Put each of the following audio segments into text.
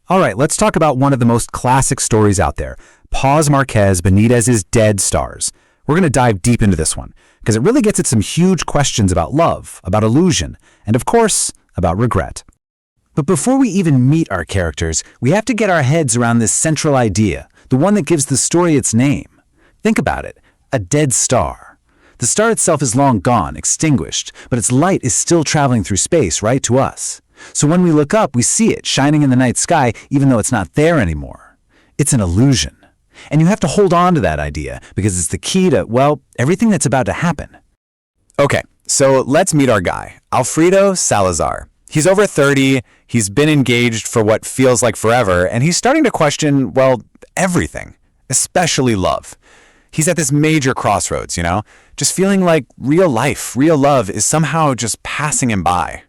All right, let's talk about one of the most classic stories out there, Paz Márquez-Benítez's Dead Stars. We're going to dive deep into this one, because it really gets at some huge questions about love, about illusion, and of course, about regret. But before we even meet our characters, we have to get our heads around this central idea, the one that gives the story its name. Think about it, a dead star. The star itself is long gone, extinguished, but its light is still traveling through space right to us. So when we look up, we see it shining in the night sky even though it's not there anymore. It's an illusion. And you have to hold on to that idea because it's the key to, well, everything that's about to happen. Okay, so let's meet our guy, Alfredo Salazar. He's over 30, he's been engaged for what feels like forever, and he's starting to question, well, everything, especially love. He's at this major crossroads, just feeling like real life, real love is somehow just passing him by.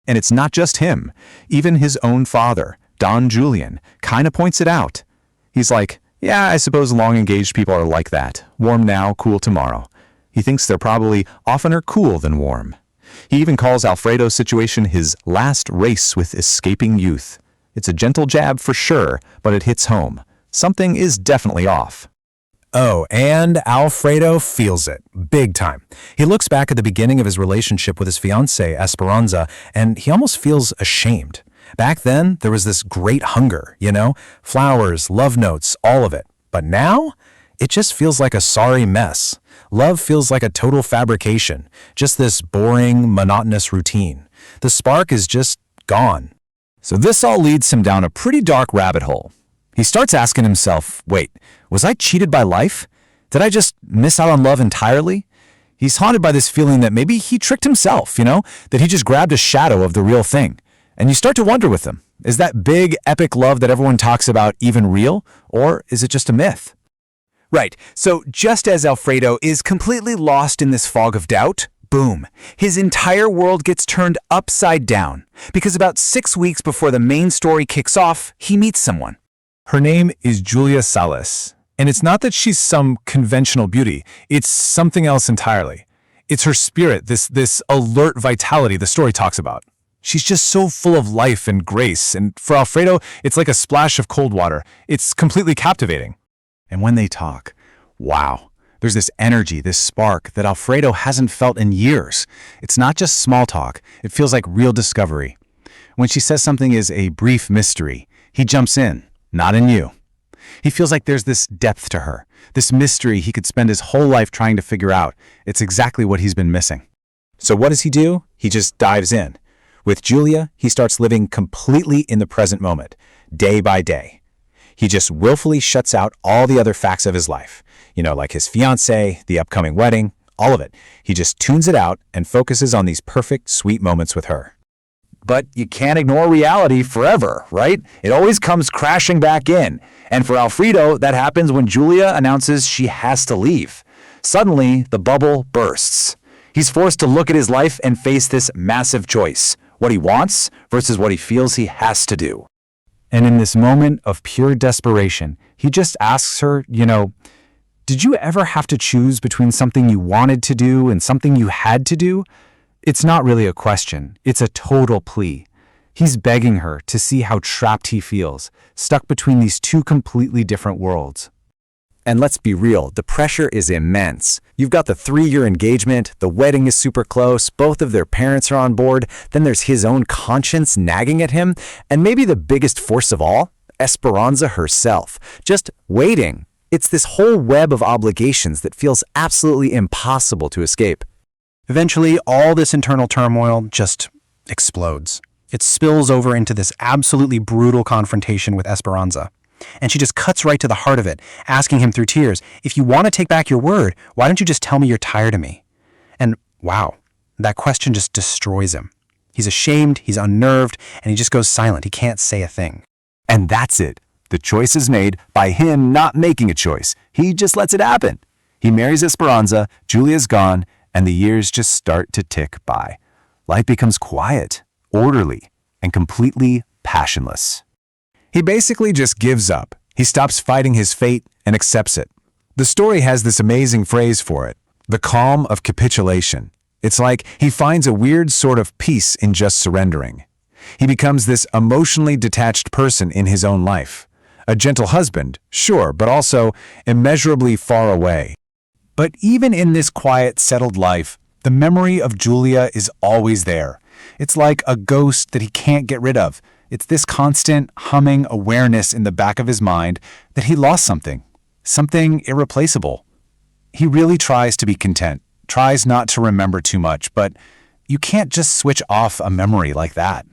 And it's not just him. Even his own father, Don Julian, kind of points it out. He's like, yeah, I suppose long-engaged people are like that. Warm now, cool tomorrow. He thinks they're probably oftener cool than warm. He even calls Alfredo's situation his last race with escaping youth. It's a gentle jab for sure, but it hits home. Something is definitely off. Oh, and Alfredo feels it, big time. He looks back at the beginning of his relationship with his fiancée, Esperanza, and he almost feels ashamed. Back then, there was this great hunger, flowers, love notes, all of it. But now, it just feels like a sorry mess. Love feels like a total fabrication, just this boring, monotonous routine. The spark is just gone. So this all leads him down a pretty dark rabbit hole. He starts asking himself, wait, was I cheated by life? Did I just miss out on love entirely? He's haunted by this feeling that maybe he tricked himself, that he just grabbed a shadow of the real thing. And you start to wonder with him, is that big, epic love that everyone talks about even real, or is it just a myth? Right, so just as Alfredo is completely lost in this fog of doubt, boom, his entire world gets turned upside down. Because about 6 weeks before the main story kicks off, he meets someone. Her name is Julia Salas, and it's not that she's some conventional beauty, it's something else entirely. It's her spirit, this alert vitality the story talks about. She's just so full of life and grace, and for Alfredo, it's like a splash of cold water. It's completely captivating. And when they talk, wow, there's this energy, this spark that Alfredo hasn't felt in years. It's not just small talk, it feels like real discovery. When she says something is a brief mystery, he jumps in. Not in you. He feels like there's this depth to her, this mystery he could spend his whole life trying to figure out. It's exactly what he's been missing. So what does he do? He just dives in. With Julia, he starts living completely in the present moment, day by day. He just willfully shuts out all the other facts of his life, like his fiancée, the upcoming wedding, all of it. He just tunes it out and focuses on these perfect, sweet moments with her. But you can't ignore reality forever, right? It always comes crashing back in. And for Alfredo, that happens when Julia announces she has to leave. Suddenly, the bubble bursts. He's forced to look at his life and face this massive choice, what he wants versus what he feels he has to do. And in this moment of pure desperation, he just asks her, did you ever have to choose between something you wanted to do and something you had to do? It's not really a question, it's a total plea. He's begging her to see how trapped he feels, stuck between these two completely different worlds. And let's be real, the pressure is immense. You've got the 3-year engagement, the wedding is super close, both of their parents are on board, then there's his own conscience nagging at him, and maybe the biggest force of all, Esperanza herself, just waiting. It's this whole web of obligations that feels absolutely impossible to escape. Eventually, all this internal turmoil just explodes. It spills over into this absolutely brutal confrontation with Esperanza. And she just cuts right to the heart of it, asking him through tears, if you want to take back your word, why don't you just tell me you're tired of me? And wow, that question just destroys him. He's ashamed, he's unnerved, and he just goes silent. He can't say a thing. And that's it. The choice is made by him not making a choice. He just lets it happen. He marries Esperanza, Julia's gone, and the years just start to tick by. Life becomes quiet, orderly, and completely passionless. He basically just gives up. He stops fighting his fate and accepts it. The story has this amazing phrase for it, the calm of capitulation. It's like he finds a weird sort of peace in just surrendering. He becomes this emotionally detached person in his own life. A gentle husband, sure, but also immeasurably far away. But even in this quiet, settled life, the memory of Julia is always there. It's like a ghost that he can't get rid of. It's this constant, humming awareness in the back of his mind that he lost something irreplaceable. He really tries to be content, tries not to remember too much, but you can't just switch off a memory like that.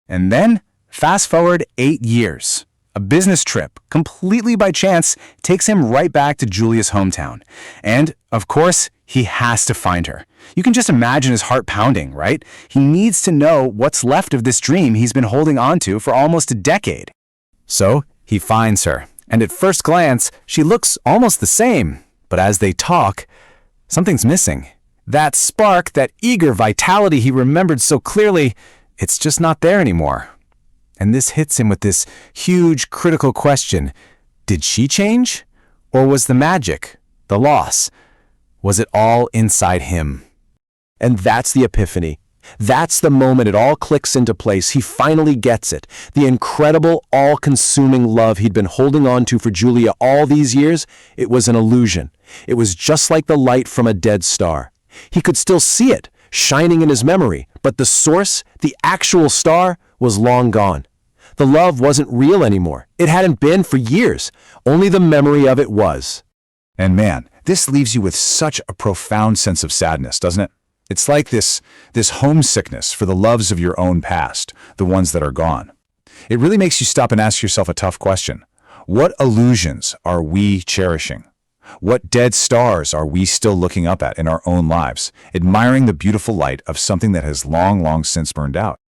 And then, fast forward 8 years. A business trip, completely by chance, takes him right back to Julia's hometown. And, of course, he has to find her. You can just imagine his heart pounding, right? He needs to know what's left of this dream he's been holding on to for almost a decade. So, he finds her. And at first glance, she looks almost the same. But as they talk, something's missing. That spark, that eager vitality he remembered so clearly, it's just not there anymore. And this hits him with this huge, critical question. Did she change? Or was the magic, the loss, was it all inside him? And that's the epiphany. That's the moment it all clicks into place. He finally gets it. The incredible, all-consuming love he'd been holding on to for Julia all these years, it was an illusion. It was just like the light from a dead star. He could still see it, shining in his memory, but the source, the actual star, was long gone. The love wasn't real anymore. It hadn't been for years. Only the memory of it was. And man, this leaves you with such a profound sense of sadness, doesn't it? It's like this homesickness for the loves of your own past, the ones that are gone. It really makes you stop and ask yourself a tough question. What illusions are we cherishing? What dead stars are we still looking up at in our own lives, admiring the beautiful light of something that has long, long since burned out?